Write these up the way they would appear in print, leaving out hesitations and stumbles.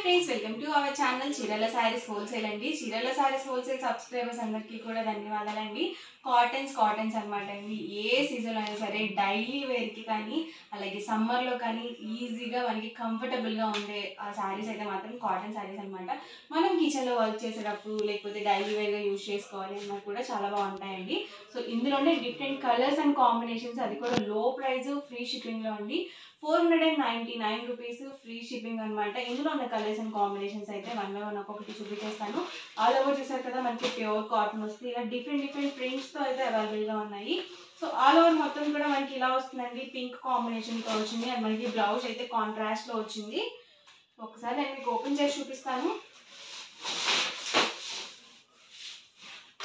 Friends welcome to our channel చీరల saris wholesale అండి. చీరల సారీస్ హోల్సేల్ సబ్స్క్రైబర్స్ అందరికీ కూడా ధన్యవాదాలండి. కాటన్స్ అన్నమాట అండి. ఏ సీజన్ అయినా సరే డైలీ వేర్కి కానీ అలాగే సమ్మర్లో కానీ ఈజీగా మనకి కంఫర్టబుల్గా ఉండే ఆ సారీస్ అయితే మాత్రం కాటన్ సారీస్ అనమాట. మనం కిచెన్లో వర్క్ చేసేటప్పుడు లేకపోతే డైలీ వేర్గా యూజ్ చేసుకోవాలి అన్నా కూడా చాలా బాగుంటాయండి. సో ఇందులోనే డిఫరెంట్ కలర్స్ అండ్ కాంబినేషన్స్, అది కూడా లో ప్రైస్ ఫ్రీ షిప్పింగ్లో అండి. 499 రూపీస్ ఫ్రీ షిప్పింగ్ అనమాట. ఇందులో ఉన్న కలర్స్ అండ్ కాంబినేషన్స్ అయితే వన్ బై వన్ ఒక్కొక్కటి చూపించేస్తాను. ఆల్ ఓవర్ చూసారు కదా, మనకి ప్యూర్ కాటన్ వస్తుంది. ఇలా డిఫరెంట్ ప్రింట్స్తో అయితే అవైలబుల్గా ఉన్నాయి. సో ఆల్ ఓవర్ మొత్తం కూడా మనకి ఇలా వస్తుందండి. పింక్ కాంబినేషన్తో వచ్చింది అండ్ మనకి బ్లౌజ్ అయితే కాంట్రాస్ట్లో వచ్చింది. ఒకసారి నేను మీకు ఓపెన్ చేసి చూపిస్తాను.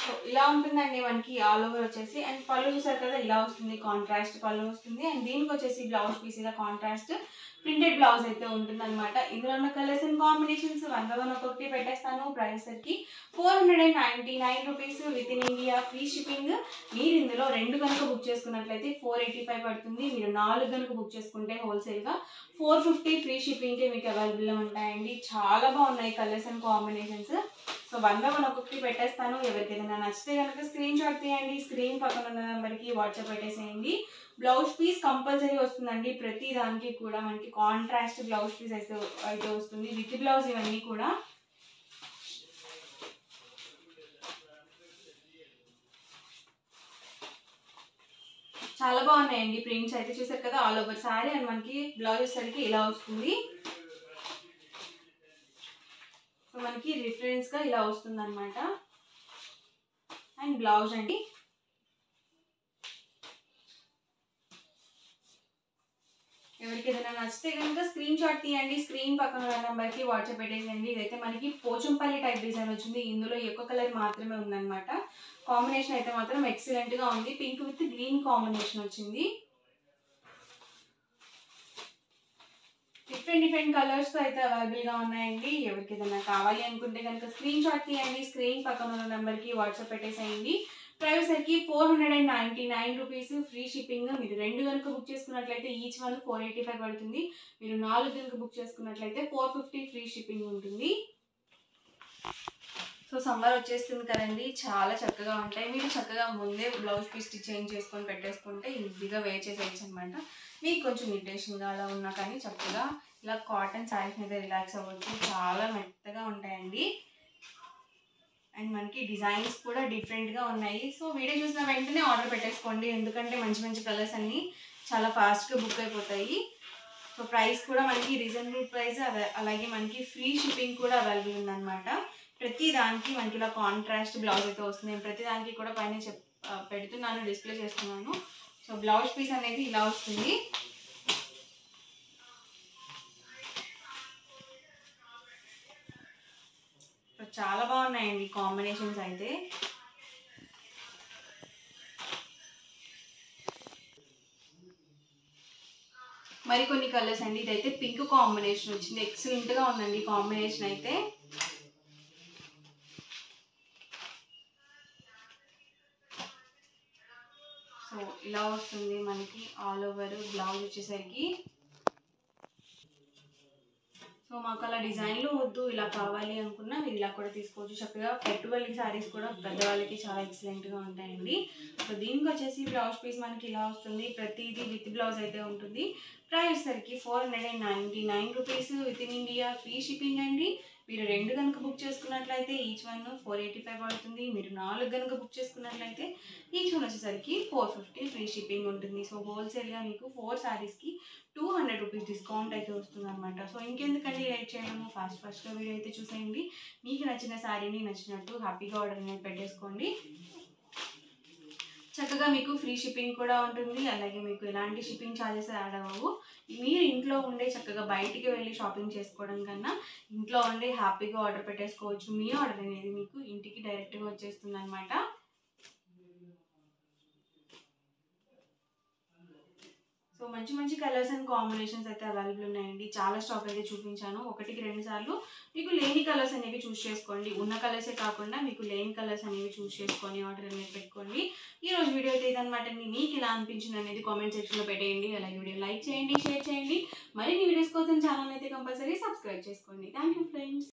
సో ఇలా ఉంటుందండి మనకి ఆల్ ఓవర్ వచ్చేసి. అండ్ పళ్ళు చూసారు కదా, ఇలా వస్తుంది, కాంట్రాస్ట్ పళ్ళు వస్తుంది. అండ్ దీనికి వచ్చేసి బ్లౌజ్ పీస్ ఇలా కాంట్రాస్ట్ ప్రింటెడ్ బ్లౌజ్ అయితే ఉంటుంది అనమాట. ఇందులో ఉన్న colours and combinations one by one ఒక్కొక్కటి పెట్టేస్తాను. ప్రైస్ సరికి 499 rupees with in India free shipping. మీరు ఇందులో 2 కనుక బుక్ చేసుకున్నట్లయితే 485 పడుతుంది. మీరు 4 కనుక బుక్ చేసుకుంటే హోల్సేల్గా 450 ఫ్రీ షిప్పింగ్కే మీకు అవైలబుల్గా ఉంటాయండి. చాలా బాగున్నాయి colours and combinations. So one by one ఒక్కొక్కటి పెట్టేస్తాను. ఎవరికి ఏదైనా నచ్చితే కనుక స్క్రీన్ షాట్ తీయండి. స్క్రీన్ పక్కన ఉన్న నెంబర్కి వాట్సాప్ పెట్టేసేయండి. బ్లౌజ్ పీస్ కంపల్సరీ వస్తుందండి. ప్రతి దానికి కూడా మనకి కాంట్రాస్ట్ బ్లౌజ్ పీస్ అయితే వస్తుంది విత్ బ్లౌజ్. ఇవన్నీ కూడా చాలా బాగున్నాయండి. ప్రింట్స్ అయితే చూసారు కదా, ఆల్ ఓవర్ సారీ అండ్ మనకి బ్లౌజ్ వచ్చేసరికి ఇలా వస్తుంది. సో మనకి రిఫరెన్స్ గా ఇలా వస్తుంది అనమాట. అండ్ బ్లౌజ్ అండి. ఎవరికి ఏదైనా నచ్చితే కనుక స్క్రీన్ షాట్ తీయండి. స్క్రీన్ పక్కన ఉన్న నెంబర్కి వాట్సాప్ పెట్టేసేయండి. ఇదైతే మనకి పోచంపల్లి టైప్ డిజైన్ వచ్చింది. ఇందులో ఎక్కువ కలర్ మాత్రమే ఉందన్నమాట. కాంబినేషన్ అయితే మాత్రం ఎక్సలెంట్ గా ఉంది. పింక్ విత్ గ్రీన్ కాంబినేషన్ వచ్చింది. డిఫరెంట్ కలర్స్ తో అయితే అవైలబుల్ గా ఉన్నాయండి. ఎవరికి ఏదైనా కావాలి అనుకుంటే కనుక స్క్రీన్ షాట్ తీయండి. స్క్రీన్ పక్కన ఉన్న నెంబర్ కి వాట్సాప్ పెట్టేసేయండి. ప్రైస్ కి 499 రూపీస్ ఫ్రీ షిప్పింగ్. మీరు 2 కనుక బుక్ చేసుకున్నట్లయితే ఈచ్ వన్ 485 పడుతుంది. మీరు 4 కనుక బుక్ చేసుకున్నట్లయితే 450 ఫ్రీ షిప్పింగ్ ఉంటుంది. సో సమ్మర్ వచ్చేస్తుంది కదండి, చాలా చక్కగా ఉంటాయి. మీరు చక్కగా ముందే బ్లౌజ్ పీస్ స్టిచ్ చేసుకొని పెట్టేసుకుంటే ఈజీగా వేర్ చేసేయచ్చు అనమాట. మీకు కొంచెం ఇరిటేషన్గా అలా ఉన్నా కానీ చక్కగా ఇలా కాటన్ శారీస్ మీద రిలాక్స్ అవ్వచ్చు. చాలా మెత్తగా ఉంటాయండి. అండ్ మనకి డిజైన్స్ కూడా డిఫరెంట్గా ఉన్నాయి. సో వీడియో చూసిన వెంటనే ఆర్డర్ పెట్టేసుకోండి, ఎందుకంటే మంచి కలర్స్ అన్నీ చాలా ఫాస్ట్గా బుక్ అయిపోతాయి. సో ప్రైస్ కూడా మనకి రీజనబుల్ ప్రైస్, అలాగే మనకి ఫ్రీ షిప్పింగ్ కూడా అవైలబుల్ ఉందన్నమాట. ప్రతి దానికి మనకి ఇలా కాంట్రాస్ట్ బ్లౌజ్ అయితే వస్తుంది. నేను ప్రతి దానికి కూడా పైన పెడుతున్నాను, డిస్ప్లే చేస్తున్నాను. సో బ్లౌజ్ పీస్ అనేది ఇలా వస్తుంది. సో చాలా బాగున్నాయండి కాంబినేషన్స్ అయితే. మరికొన్ని కలర్స్ అండి. ఇదైతే పింక్ కాంబినేషన్ వచ్చింది. ఎక్సలెంట్ గా ఉందండి కాంబినేషన్ అయితే. సో ఇలా వస్తుంది మనకి ఆల్ ఓవర్ బ్లౌజ్ వచ్చేసరికి. సో మాకు అలా డిజైన్లో వద్దు, ఇలా కావాలి అనుకున్నా మీరు ఇలా కూడా తీసుకోవచ్చు. చక్కగా పెట్టుబడి శారీస్ కూడా పెద్దవాళ్ళకి చాలా ఎక్సలెంట్గా ఉంటాయండి. సో దీనికి వచ్చేసి బ్లౌజ్ పీస్ మనకి ఇలా వస్తుంది. ప్రతిదీ విత్ బ్లౌజ్ అయితే ఉంటుంది. ప్రైస్ సరికి 499 rupees with in India free shipping అండి. మీరు 2 కనుక బుక్ చేసుకున్నట్లయితే ఈచ్ వన్ 485 పడుతుంది. మీరు 4 కనుక బుక్ చేసుకున్నట్లయితే ఈచ్ వన్ వచ్చేసరికి 450 ఫ్రీ షిప్పింగ్ ఉంటుంది. సో హోల్సేల్గా మీకు 4 శారీస్కి 200 రూపీస్ డిస్కౌంట్ అయితే వస్తుంది అనమాట. సో ఇంకెందుకండి లైక్ చేయడము, ఫాస్ట్గా వీడియో అయితే చూసేయండి. మీకు నచ్చిన శారీని నచ్చినట్టు హ్యాపీగా ఆర్డర్ అనేది పెట్టేసుకోండి. చక్కగా మీకు ఫ్రీ షిప్పింగ్ కూడా ఉంటుంది. అలాగే మీకు ఎలాంటి షిప్పింగ్ ఛార్జెస్ యాడ్ అవ్వవు. మీరు ఇంట్లో ఉండే చక్కగా బయటికి వెళ్ళి షాపింగ్ చేసుకోవడం కన్నా ఇంట్లో ఉండే హ్యాపీగా ఆర్డర్ పెట్టేసుకోవచ్చు. మీ ఆర్డర్ అనేది మీకు ఇంటికి డైరెక్ట్గా వచ్చేస్తుంది అనమాట. సో సో మంచి మంచి కలర్స్ అండ్ కాంబినేషన్స్ అయితే అవైలబుల్ ఉన్నాయండి. చాలా స్టాక్ అయితే చూపించాను. 1-2 సార్లు మీకు లేని కలర్స్ అనేవి చూస్ చేసుకోండి. ఉన్న కలర్సే కాకుండా మీకు లేని కలర్స్ అనేవి చూస్ చేసుకొని ఆర్డర్ అనేది పెట్టుకోండి. ఈరోజు వీడియో అయితే ఇదనమాట అండి. మీకు ఇలా అనిపించింది అనేది కామెంట్ సెక్షన్లో పెట్టేయండి. అలాగే వీడియో లైక్ చేయండి, షేర్ చేయండి. మరిన్ని వీడియోస్ కోసం ఛానల్ అయితే కంపల్సరీ సబ్స్క్రైబ్ చేసుకోండి. Thank you friends.